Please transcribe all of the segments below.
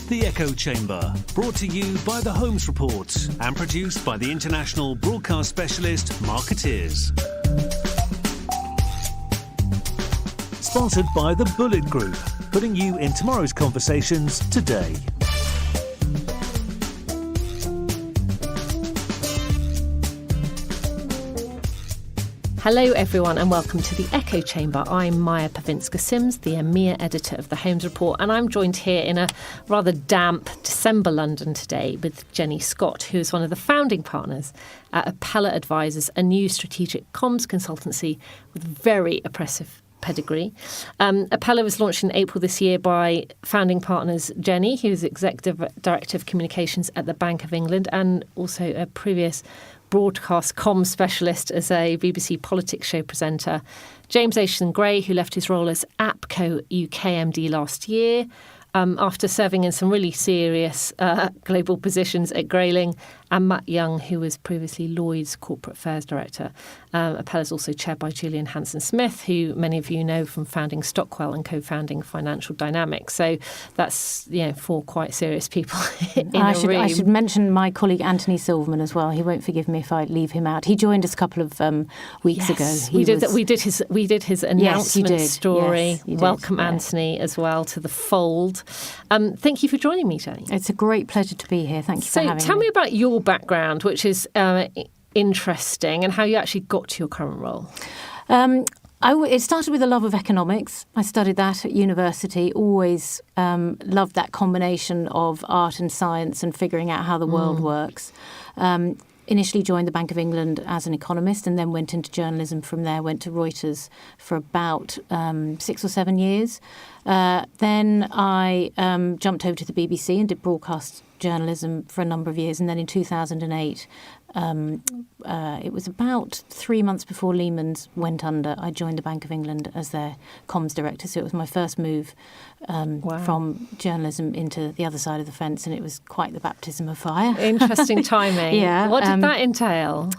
The Echo Chamber, brought to you by The Holmes Report and produced by the international broadcast specialist Marketeers. Sponsored by the Bullet Group, putting you in tomorrow's conversations today. Hello everyone and welcome to the Echo Chamber. I'm Maja Pawinska Sims, the EMEA editor of the Holmes Report, and I'm joined here in a rather damp December London today with Jenny Scott, who is one of the founding partners at Apella Advisors, a new strategic comms consultancy with very oppressive pedigree. Apella was launched in April this year by founding partners Jenny, who is Executive Director of Communications at the Bank of England and also a previous broadcast comms specialist as a BBC politics show presenter, James Aitchison Gray, who left his role as APCO UK MD last year after serving in some really serious global positions at Grayling, and Matt Young, who was previously Lloyd's Corporate Affairs Director. Apella is also chaired by Julian Hanson-Smith, who many of you know from founding Stockwell and co-founding Financial Dynamics. So that's, four quite serious people in a room. I should mention my colleague Anthony Silverman as well. He won't forgive me if I leave him out. He joined us a couple of weeks ago. We did his announcement story. Yes, Welcome Anthony as well to the fold. Thank you for joining me, Jenny. It's a great pleasure to be here. Thank you for having me. So tell me about your background, which is interesting, and how you actually got to your current role. It started with a love of economics. I studied that at university, always loved that combination of art and science and figuring out how the world works. Initially joined the Bank of England as an economist and then went into journalism from there, went to Reuters for about 6 or 7 years. Then I jumped over to the BBC and did broadcast journalism for a number of years. And then in 2008, it was about 3 months before Lehman's went under, I joined the Bank of England as their comms director. So it was my first move from journalism into the other side of the fence, and it was quite the baptism of fire. Interesting timing. Yeah. What did that entail?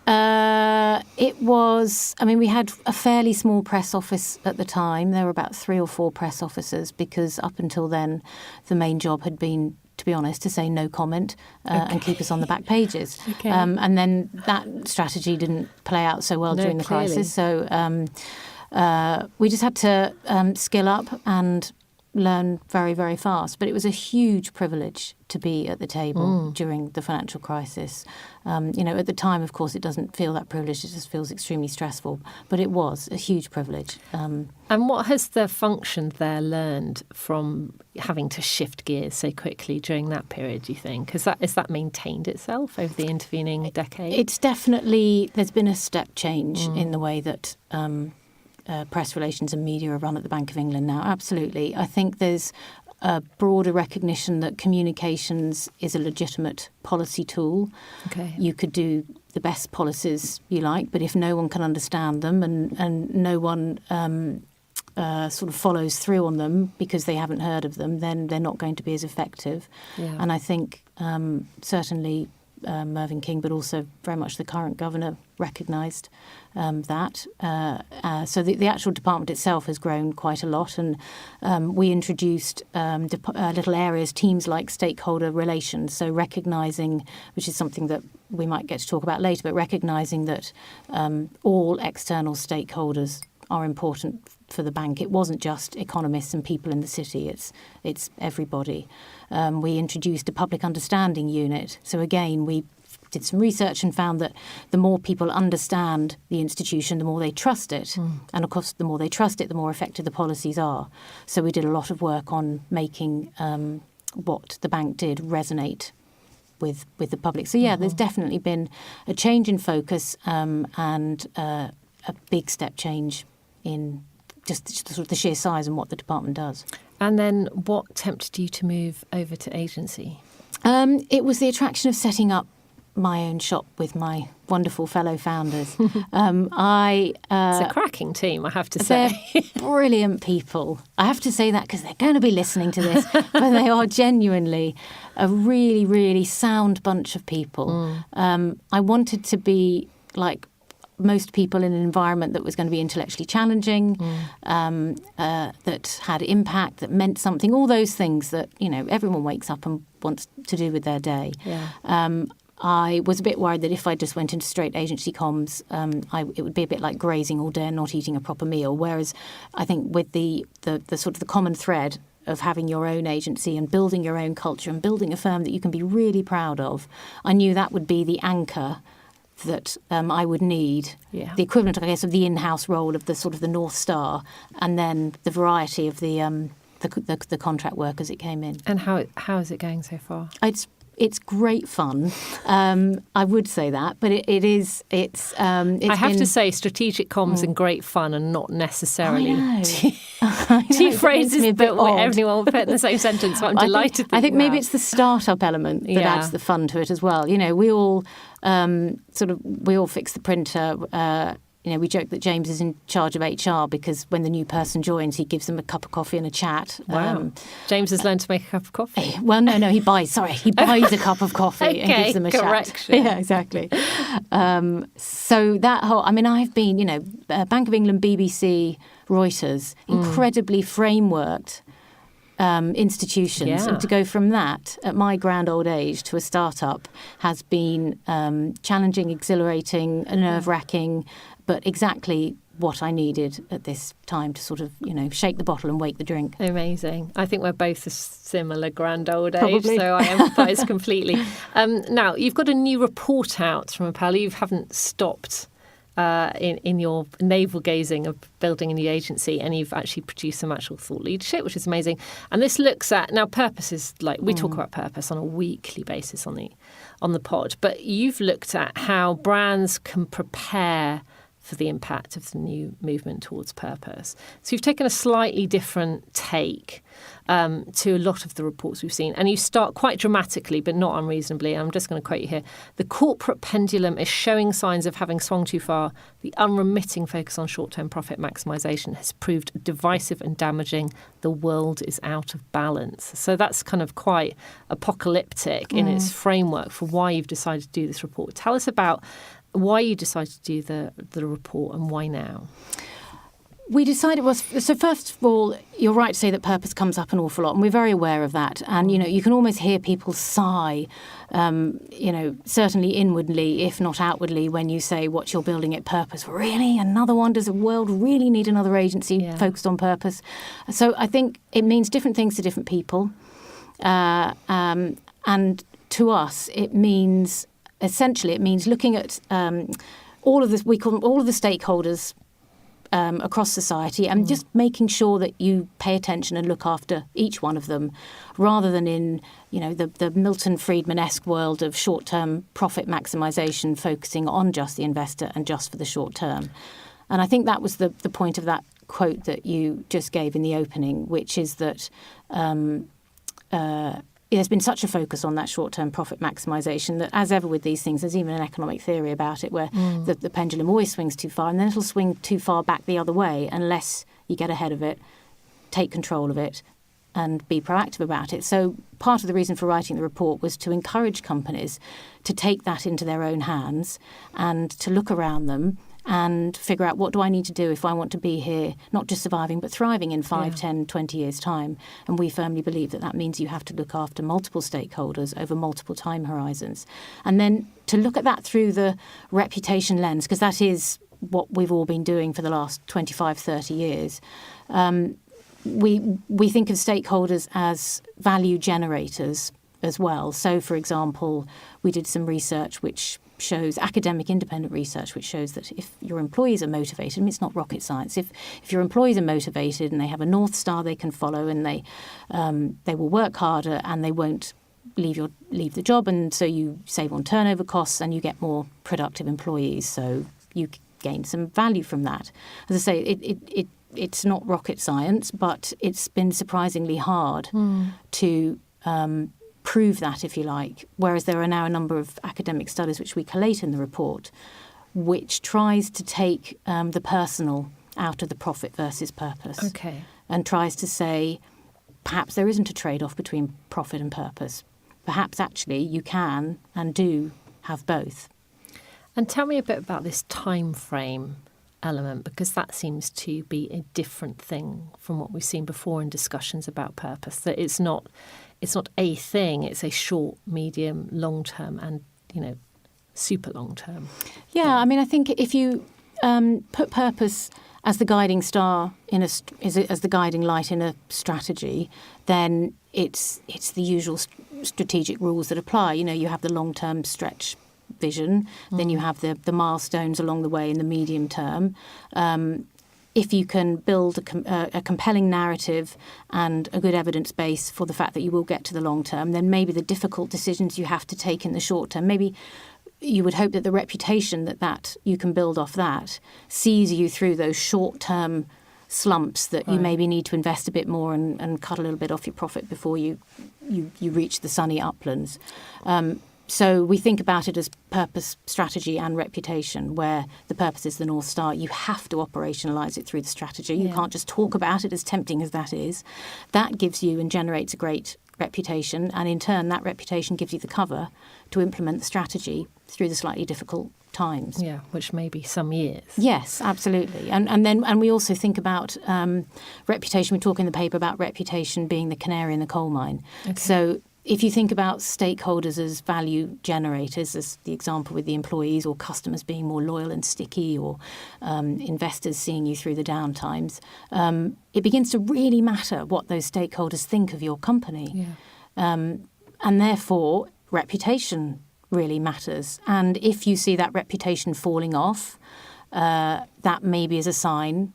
It was, we had a fairly small press office at the time. There were about 3 or 4 press officers because up until then, the main job had been, to be honest, to say no comment and keep us on the back pages. Okay. And then that strategy didn't play out so well during the crisis. So we just had to skill up and learn very, very fast. But it was a huge privilege to be at the table during the financial crisis. At the time, of course, it doesn't feel that privileged. It just feels extremely stressful. But it was a huge privilege. And what has the function there learned from having to shift gears so quickly during that period, do you think? Has that maintained itself over the intervening decade? It's definitely, there's been a step change in the way that press relations and media are run at the Bank of England now. Absolutely. I think there's a broader recognition that communications is a legitimate policy tool. Okay. You could do the best policies you like, but if no one can understand them and no one sort of follows through on them because they haven't heard of them, then they're not going to be as effective. Yeah. And I think certainly Mervyn King, but also very much the current governor recognised that. So the actual department itself has grown quite a lot, and we introduced little areas, teams like stakeholder relations, so recognising, which is something that we might get to talk about later, but recognising that all external stakeholders are important for the bank. It wasn't just economists and people in the city, it's everybody. We introduced a public understanding unit. So again, we did some research and found that the more people understand the institution, the more they trust it. And of course, the more they trust it, the more effective the policies are. So we did a lot of work on making what the bank did resonate with the public. So yeah, there's definitely been a change in focus and a big step change in just sort of the sheer size and what the department does. And then what tempted you to move over to agency? It was the attraction of setting up my own shop with my wonderful fellow founders. It's a cracking team, I have to say. They're brilliant people. I have to say that because they're going to be listening to this, but they are genuinely a really, really sound bunch of people. I wanted to be like most people in an environment that was going to be intellectually challenging, that had impact, that meant something, all those things that, everyone wakes up and wants to do with their day. Yeah. I was a bit worried that if I just went into straight agency comms, it would be a bit like grazing all day and not eating a proper meal. Whereas I think with the sort of the common thread of having your own agency and building your own culture and building a firm that you can be really proud of, I knew that would be the anchor that I would need, the equivalent, I guess, of the in-house role of the sort of the North Star, and then the variety of the contract work as it came in. And how is it going so far? It's great fun. I would say that, but it is. I have to say, strategic comms and great fun are not necessarily I know. two phrases that everyone will put in the same sentence. So I'm delighted. I think maybe it's the startup element that adds the fun to it as well. We all we all fix the printer. We joke that James is in charge of HR because when the new person joins, he gives them a cup of coffee and a chat. Wow. James has learned to make a cup of coffee. Well, no, he buys a cup of coffee and gives them a correction. chat. Yeah, exactly. So that whole, I've been, Bank of England, BBC, Reuters, incredibly frameworked institutions. Yeah. And to go from that at my grand old age to a startup has been challenging, exhilarating, nerve-wracking, but exactly what I needed at this time to sort of, shake the bottle and wake the drink. Amazing. I think we're both a similar grand old age, Probably. so I empathise completely. Now, you've got a new report out from Apella. You haven't stopped in your navel gazing of building a new agency, and you've actually produced some actual thought leadership, which is amazing. And this looks at, now purpose is like, we talk about purpose on a weekly basis on the pod, but you've looked at how brands can prepare for the impact of the new movement towards purpose. So you've taken a slightly different take to a lot of the reports we've seen. And you start quite dramatically, but not unreasonably. I'm just going to quote you here. The corporate pendulum is showing signs of having swung too far. The unremitting focus on short-term profit maximisation has proved divisive and damaging. The world is out of balance. So that's kind of quite apocalyptic in its framework for why you've decided to do this report. Tell us about why you decided to do the report and why now. We decided so first of all, you're right to say that purpose comes up an awful lot, and we're very aware of that. And, you can almost hear people sigh, certainly inwardly, if not outwardly, when you say what you're building at purpose. Really? Another one? Does the world really need another agency focused on purpose? So I think it means different things to different people. And to us, it means looking at all of this. We call them all of the stakeholders across society, and just making sure that you pay attention and look after each one of them, rather than in the Milton Friedman-esque world of short-term profit maximisation, focusing on just the investor and just for the short term. And I think that was the point of that quote that you just gave in the opening, which is that there's been such a focus on that short-term profit maximisation that, as ever with these things, there's even an economic theory about it where the pendulum always swings too far, and then it'll swing too far back the other way unless you get ahead of it, take control of it, and be proactive about it. So part of the reason for writing the report was to encourage companies to take that into their own hands and to look around them and figure out, what do I need to do if I want to be here, not just surviving, but thriving in 5, 10, 20 years' time. And we firmly believe that means you have to look after multiple stakeholders over multiple time horizons. And then to look at that through the reputation lens, because that is what we've all been doing for the last 25, 30 years. We think of stakeholders as value generators as well. So, for example, we did some research which shows, academic independent research, which shows that if your employees are motivated, it's not rocket science. If your employees are motivated and they have a North Star they can follow, and they will work harder and they won't leave the job, and so you save on turnover costs and you get more productive employees. So you gain some value from that. As I say, it's not rocket science, but it's been surprisingly hard to prove that, if you like, whereas there are now a number of academic studies which we collate in the report, which tries to take the personal out of the profit versus purpose. Okay. And tries to say, perhaps there isn't a trade-off between profit and purpose. Perhaps actually you can and do have both. And tell me a bit about this time frame element, because that seems to be a different thing from what we've seen before in discussions about purpose. That it's not a thing; it's a short, medium, long term, and super long term. Yeah, I mean, I think if you put purpose as the guiding star as the guiding light in a strategy, then it's the usual strategic rules that apply. You have the long-term stretch vision, then you have the milestones along the way in the medium term. If you can build a compelling narrative and a good evidence base for the fact that you will get to the long term, then maybe the difficult decisions you have to take in the short term, maybe you would hope that the reputation that you can build off that sees you through those short-term slumps that you maybe need to invest a bit more and cut a little bit off your profit before you reach the sunny uplands. So we think about it as purpose, strategy and reputation, where the purpose is the North Star. You have to operationalise it through the strategy. You can't just talk about it, as tempting as that is. That gives you and generates a great reputation, and in turn that reputation gives you the cover to implement the strategy through the slightly difficult times. Yeah, which may be some years. Yes, absolutely. And we also think about reputation. We talk in the paper about reputation being the canary in the coal mine. Okay. So if you think about stakeholders as value generators, as the example with the employees, or customers being more loyal and sticky, or investors seeing you through the down times, it begins to really matter what those stakeholders think of your company. Yeah. And therefore, reputation really matters. And if you see that reputation falling off, that maybe is a sign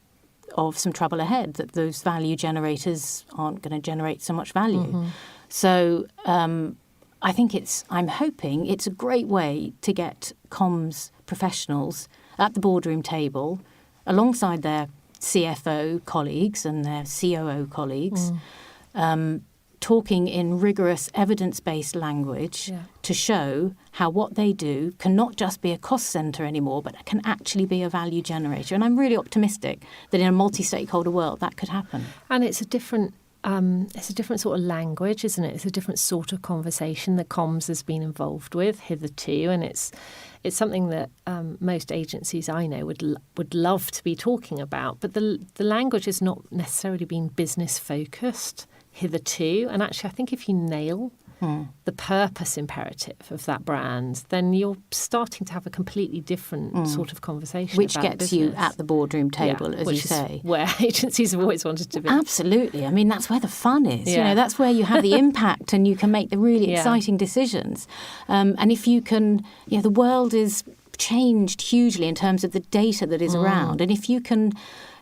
of some trouble ahead, that those value generators aren't going to generate so much value. Mm-hmm. So I think I'm hoping it's a great way to get comms professionals at the boardroom table alongside their CFO colleagues and their COO colleagues, talking in rigorous evidence-based language to show how what they do can not just be a cost centre anymore, but can actually be a value generator. And I'm really optimistic that in a multi-stakeholder world that could happen. And it's a different sort of language, isn't it? It's a different sort of conversation that comms has been involved with hitherto, and it's something that most agencies I know would love to be talking about. But the language has not necessarily been business focused hitherto, and actually I think if you nail the purpose imperative of that brand, then you're starting to have a completely different sort of conversation. Which about gets business. You at the boardroom table, as you say. Where agencies have always wanted to be. Absolutely. I mean, that's where the fun is. Yeah. That's where you have the impact and you can make the really exciting decisions. And if you can, the world is changed hugely in terms of the data that is around. And if you can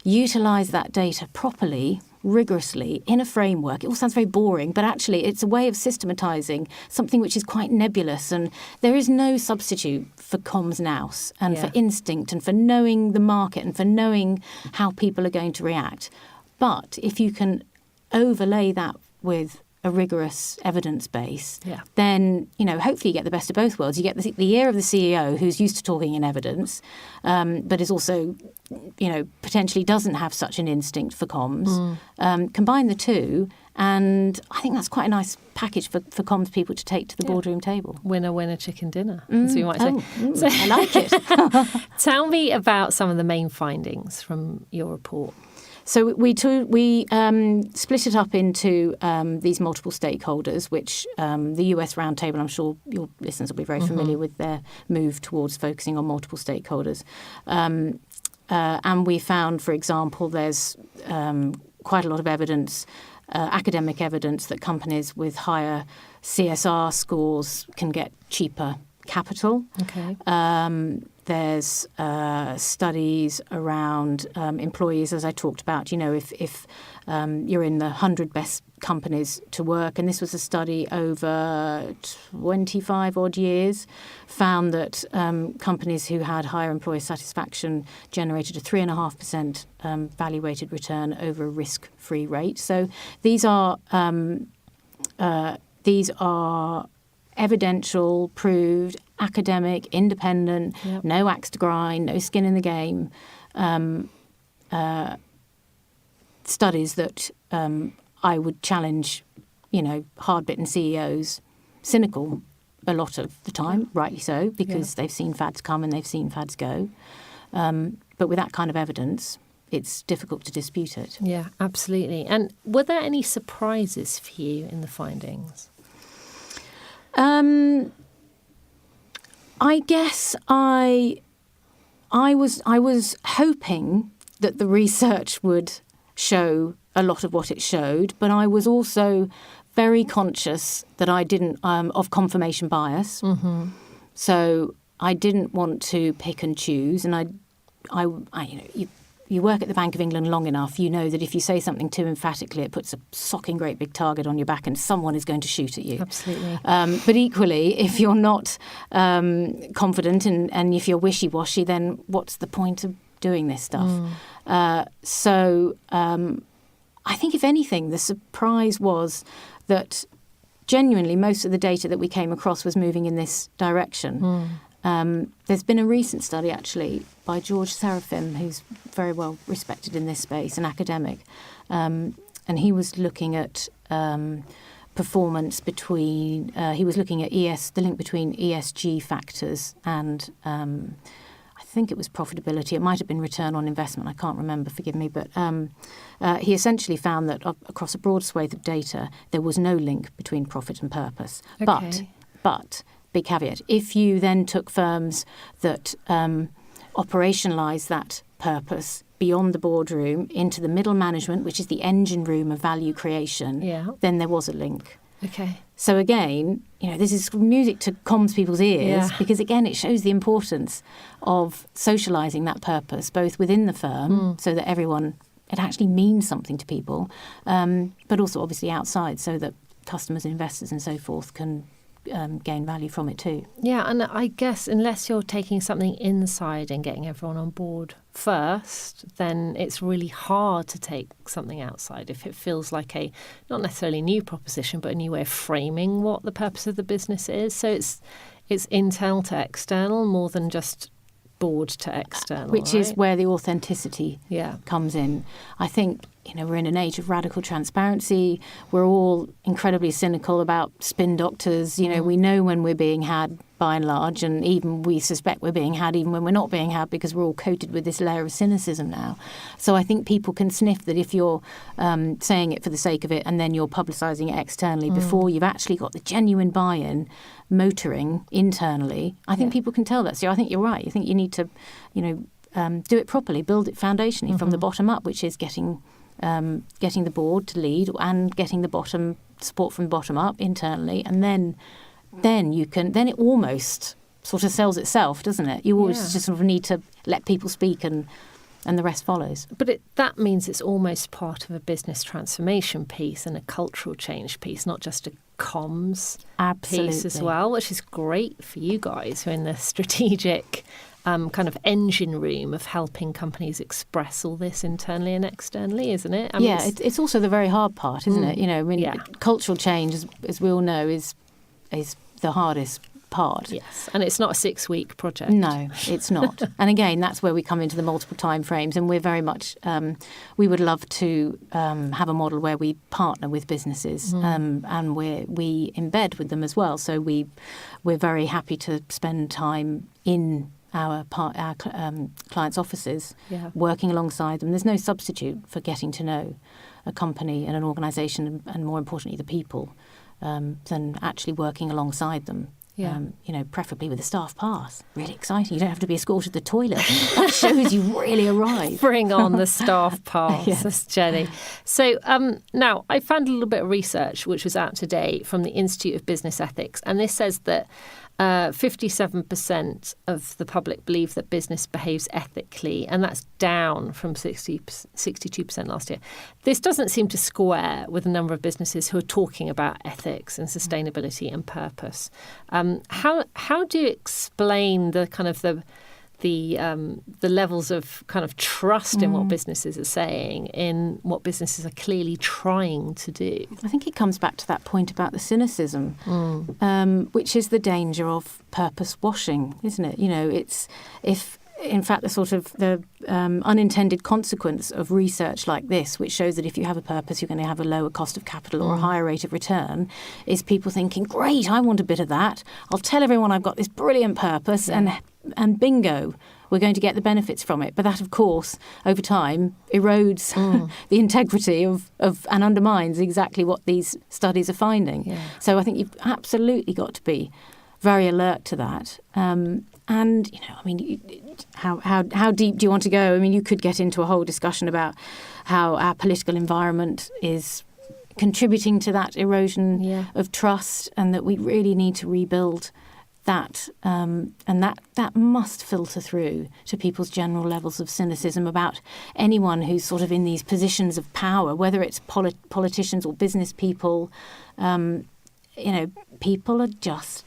utilise that data properly, rigorously, in a framework. It all sounds very boring, but actually it's a way of systematising something which is quite nebulous. And there is no substitute for comms nous and for instinct and for knowing the market and for knowing how people are going to react. But if you can overlay that with a rigorous evidence base, then, hopefully you get the best of both worlds. You get the ear of the CEO who's used to talking in evidence, but is also, potentially doesn't have such an instinct for comms. Combine the two, and I think that's quite a nice package for comms people to take to the boardroom table. Winner, winner, chicken dinner, as we might say. So, I like it. Tell me about some of the main findings from your report. So we split it up into these multiple stakeholders, which the US Roundtable, I'm sure your listeners will be very familiar with their move towards focusing on multiple stakeholders. And we found, for example, there's quite a lot of evidence, academic evidence, that companies with higher CSR scores can get cheaper capital. Okay. There's studies around employees, as I talked about, if you're in the 100 best companies to work, and this was a study over 25 odd years, found that companies who had higher employee satisfaction generated a 3.5% value-weighted return over a risk-free rate. So these are evidential, proved, academic, independent, no axe to grind, no skin in the game studies that I would challenge, hard-bitten CEOs, cynical a lot of the time, rightly so, because they've seen fads come and they've seen fads go. But with that kind of evidence, it's difficult to dispute it. Yeah, absolutely. And were there any surprises for you in the findings? I guess I was hoping that the research would show a lot of what it showed, but I was also very conscious that I didn't of confirmation bias. Mm-hmm. So I didn't want to pick and choose, and I you work at the Bank of England long enough, you know that if you say something too emphatically, it puts a socking great big target on your back and someone is going to shoot at you. Absolutely. But equally, if you're not confident and if you're wishy-washy, then what's the point of doing this stuff? So I think, if anything, the surprise was that genuinely most of the data that we came across was moving in this direction. There's been a recent study, actually, by George Seraphim, who's very well respected in this space, an academic, and he was looking at performance between. He was looking at the link between ESG factors and I think it was profitability. It might have been return on investment. I can't remember. Forgive me, but he essentially found that across a broad swathe of data, there was no link between profit and purpose. Okay. But big caveat, if you then took firms that operationalise that purpose beyond the boardroom into the middle management, which is the engine room of value creation, then there was a link. Okay. So again, this is music to comms people's ears because, again, it shows the importance of socialising that purpose, both within the firm so that it actually means something to people, but also obviously outside so that customers, investors and so forth can gain value from it too. Yeah, and I guess unless you're taking something inside and getting everyone on board first, then it's really hard to take something outside if it feels like a not necessarily new proposition, but a new way of framing what the purpose of the business is. So it's internal to external more than just board to external, which is where the authenticity comes in. I think we're in an age of radical transparency. We're all incredibly cynical about spin doctors. We know when we're being had by and large, and even we suspect we're being had even when we're not being had because we're all coated with this layer of cynicism now. So I think people can sniff that if you're saying it for the sake of it and then you're publicising it externally before you've actually got the genuine buy-in motoring internally. I think people can tell that. So I think you're right. I think you need to, do it properly, build it foundationally from the bottom up, which is getting the board to lead and getting the bottom support from the bottom up internally, and then it almost sort of sells itself, doesn't it? You always just sort of need to let people speak and the rest follows. But that means it's almost part of a business transformation piece and a cultural change piece, not just a comms piece as well, which is great for you guys who are in the strategic kind of engine room of helping companies express all this internally and externally, isn't it? I mean, it's also the very hard part, isn't it? Cultural change, as we all know, is the hardest part. Yes, and it's not a 6-week project. No, it's not. And again, that's where we come into the multiple time frames, and we're very much, we would love to have a model where we partner with businesses and we embed with them as well. So we're very happy to spend time in our clients' offices, working alongside them. There's no substitute for getting to know a company and an organisation, and more importantly, the people, than actually working alongside them. Preferably with a staff pass. Really exciting. You don't have to be escorted to the toilet. That shows you really arrived. Bring on the staff pass, yes. Jenny. So now I found a little bit of research which was out today from the Institute of Business Ethics, and this says that 57% of the public believe that business behaves ethically, and that's down from 62% last year. This doesn't seem to square with the number of businesses who are talking about ethics and sustainability and purpose. How do you explain the kind of the levels of kind of trust in what businesses are saying, in what businesses are clearly trying to do? I think it comes back to that point about the cynicism, which is the danger of purpose washing, isn't it? It's if in fact, the unintended consequence of research like this, which shows that if you have a purpose, you're going to have a lower cost of capital or a higher rate of return, is people thinking, great, I want a bit of that. I'll tell everyone I've got this brilliant purpose and bingo, we're going to get the benefits from it. But that, of course, over time erodes the integrity of and undermines exactly what these studies are finding. Yeah. So I think you've absolutely got to be very alert to that. And, how deep do you want to go? I mean, you could get into a whole discussion about how our political environment is contributing to that erosion of trust, and that we really need to rebuild that. And that must filter through to people's general levels of cynicism about anyone who's sort of in these positions of power, whether it's politicians or business people. People are just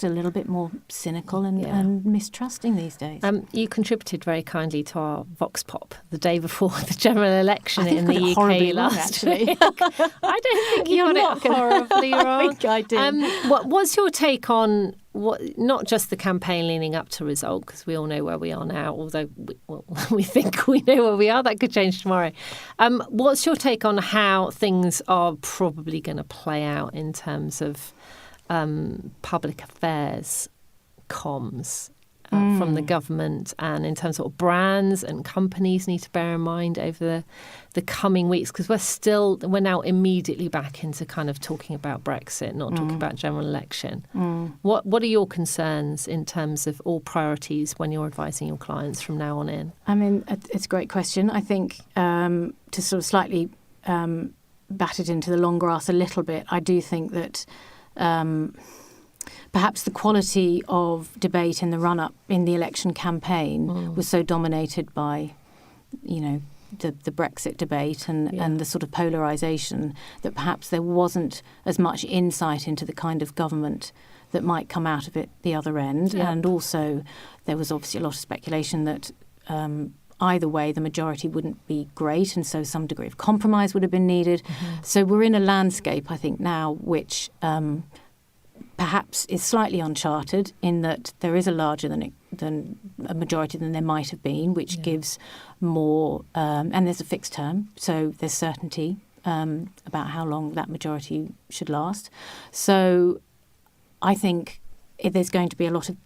a little bit more cynical and mistrusting these days. You contributed very kindly to our Vox Pop the day before the general election in the UK last week. I don't think you got it horribly wrong. I think I did. What was your take on not just the campaign leading up to result, because we all know where we are now, although we think we know where we are. That could change tomorrow. What's your take on how things are probably going to play out in terms of public affairs comms from the government, and in terms of what brands and companies need to bear in mind over the coming weeks? Because we're now immediately back into kind of talking about Brexit, not talking about general election. What are your concerns in terms of all priorities when you're advising your clients from now on in? I mean, it's a great question. I think to sort of slightly bat it into the long grass a little bit, I do think that perhaps the quality of debate in the run-up in the election campaign was so dominated by, the Brexit debate and the sort of polarisation, that perhaps there wasn't as much insight into the kind of government that might come out of it the other end. Yep. And also there was obviously a lot of speculation that either way, the majority wouldn't be great, and so some degree of compromise would have been needed. So we're in a landscape, I think, now which perhaps is slightly uncharted, in that there is a larger than a majority than there might have been, which gives more, and there's a fixed term, so there's certainty about how long that majority should last. So I think there's going to be a lot of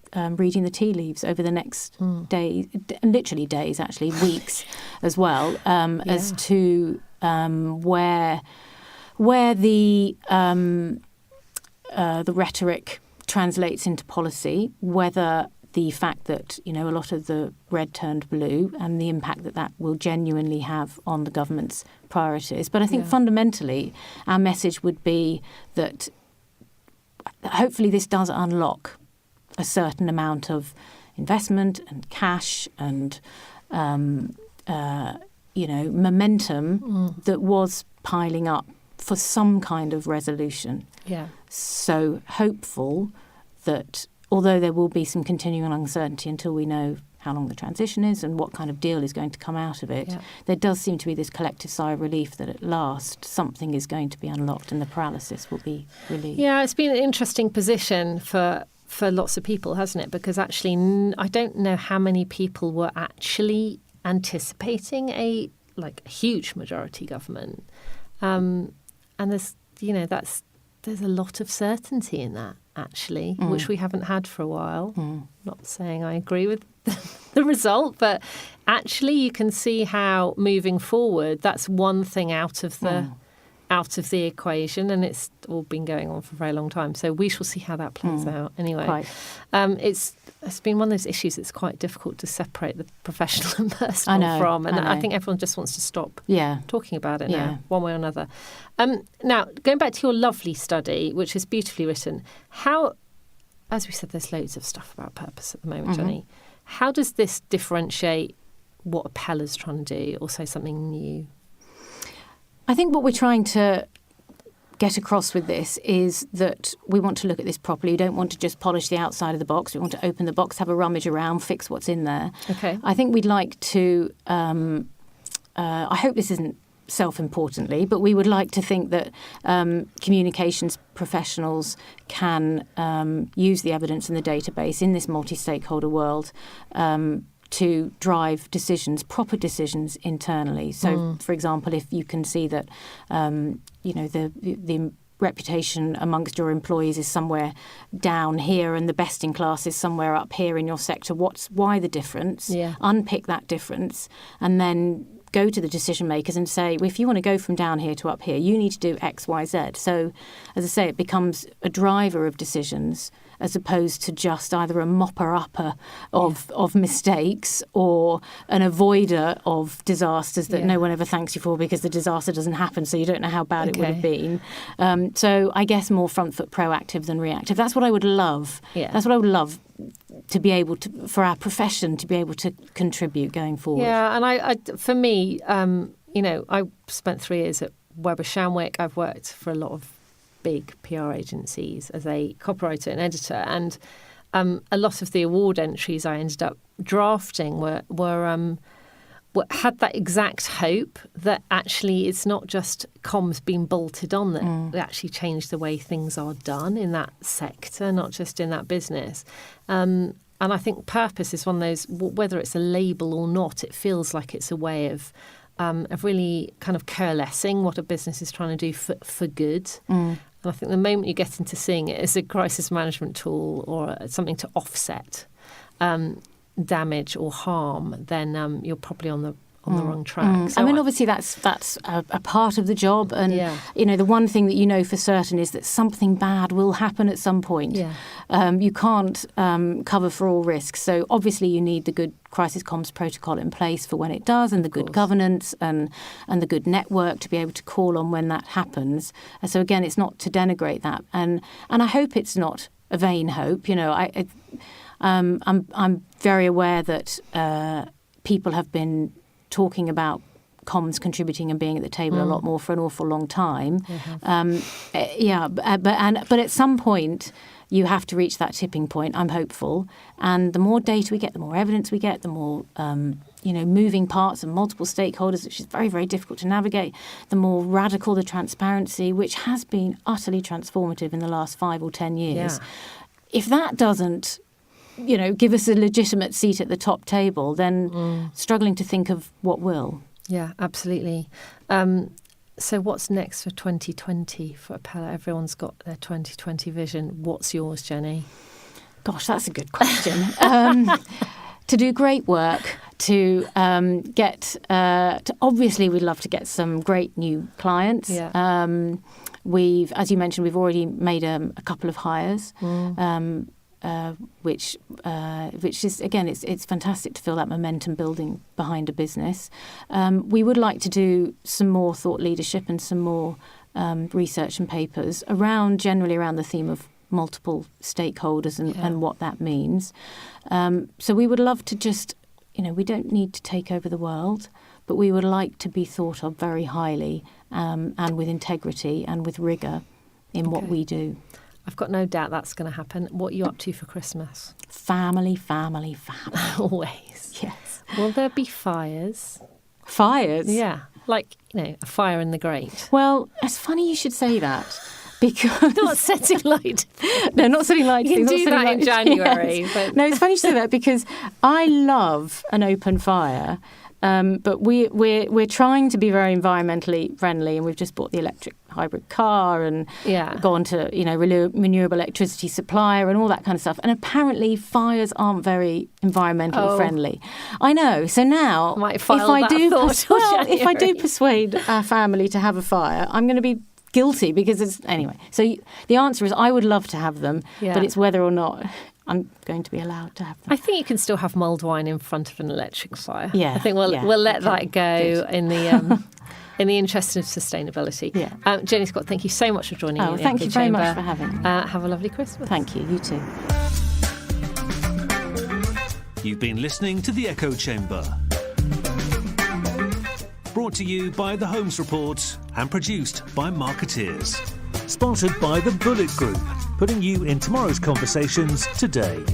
reading the tea leaves over the next days, literally days, actually, weeks as well, as to where the rhetoric translates into policy, whether the fact that, a lot of the red turned blue, and the impact that will genuinely have on the government's priorities. But I think fundamentally our message would be that hopefully this does unlock a certain amount of investment and cash and, momentum that was piling up for some kind of resolution. Yeah. So hopeful that although there will be some continuing uncertainty until we know how long the transition is and what kind of deal is going to come out of it, there does seem to be this collective sigh of relief that at last something is going to be unlocked and the paralysis will be relieved. Yeah, it's been an interesting position for lots of people, hasn't it? Because actually, I don't know how many people were actually anticipating a huge majority government, and there's a lot of certainty in that, actually, which we haven't had for a while. Not saying I agree with the result, but actually you can see how moving forward, that's one thing out of the equation, and it's all been going on for a very long time. So we shall see how that plays out. Anyway, it's been one of those issues that's quite difficult to separate the professional and personal from, and I think everyone just wants to stop talking about it now, one way or another. Now, going back to your lovely study, which is beautifully written, how, as we said, there's loads of stuff about purpose at the moment, Johnny. How does this differentiate what Apella's trying to do, or say something new? I think what we're trying to get across with this is that we want to look at this properly. We don't want to just polish the outside of the box. We want to open the box, have a rummage around, fix what's in there. Okay. I think we'd like to I hope this isn't self-importantly, but we would like to think that communications professionals can use the evidence in the database in this multi-stakeholder world to drive decisions, proper decisions internally. So, for example, if you can see that, the reputation amongst your employees is somewhere down here and the best in class is somewhere up here in your sector, why the difference? Yeah. Unpick that difference and then go to the decision makers and say, well, if you want to go from down here to up here, you need to do X, Y, Z. So, as I say, it becomes a driver of decisions as opposed to just either a mopper-upper of mistakes or an avoider of disasters that no one ever thanks you for because the disaster doesn't happen, so you don't know how bad it would have been. So I guess more front foot proactive than reactive. That's what I would love. Yeah. That's what I would love to be able to, for our profession, to be able to contribute going forward. Yeah, and I for me, I spent 3 years at Weber Shandwick. I've worked for a lot of big PR agencies as a copywriter and editor, and a lot of the award entries I ended up drafting were had that exact hope that actually it's not just comms being bolted on that actually changed the way things are done in that sector, not just in that business. And I think purpose is one of those, whether it's a label or not, it feels like it's a way of really kind of coalescing what a business is trying to do for good. And I think the moment you get into seeing it as a crisis management tool or something to offset damage or harm, then you're probably on the wrong track. So obviously that's a part of the job, and the one thing that for certain is that something bad will happen at some point. You can't cover for all risks, so obviously you need the good crisis comms protocol in place for when it does, and the good governance and the good network to be able to call on when that happens. And so again, it's not to denigrate that, and I hope it's not a vain hope. I'm very aware that people have been talking about comms contributing and being at the table a lot more for an awful long time. But at some point you have to reach that tipping point. I'm hopeful, and the more data we get, the more evidence we get, the more moving parts and multiple stakeholders, which is very, very difficult to navigate, the more radical the transparency, which has been utterly transformative in the last 5 or 10 years. If that doesn't give us a legitimate seat at the top table, then struggling to think of what will. Yeah, absolutely. So what's next for 2020 for Apella? Everyone's got their 2020 vision. What's yours, Jenny? Gosh, that's a good question. To do great work, to obviously we'd love to get some great new clients. As you mentioned, we've already made a couple of hires. Which is, again, it's fantastic to feel that momentum building behind a business. We would like to do some more thought leadership and some more research and papers generally around the theme of multiple stakeholders and what that means. So we would love to just, we don't need to take over the world, but we would like to be thought of very highly and with integrity and with rigour in what we do. I've got no doubt that's going to happen. What are you up to for Christmas? Family. Always. Yes. Will there be fires? Fires? Yeah. Like, a fire in the grate. Well, it's funny you should say that. Because not setting light. No, not setting light. You can do that in January. Yes. But... No, it's funny you say that because I love an open fire. But we're trying to be very environmentally friendly, and we've just bought the electric hybrid car and gone to renewable electricity supplier and all that kind of stuff. And apparently fires aren't very environmentally friendly. I know. So now, if I do persuade our family to have a fire, I'm going to be guilty because anyway. So the answer is I would love to have them, but it's whether or not I'm going to be allowed to have them. I think you can still have mulled wine in front of an electric fire. Yeah, I think we'll let that go in the in the interest of sustainability. Yeah. Jenny Scott, thank you so much for joining me. Thank you very much for having me. Have a lovely Christmas. Thank you. You too. You've been listening to The Echo Chamber. Brought to you by The Holmes Report and produced by Marketeers. Sponsored by the Bullet Group, putting you in tomorrow's conversations today.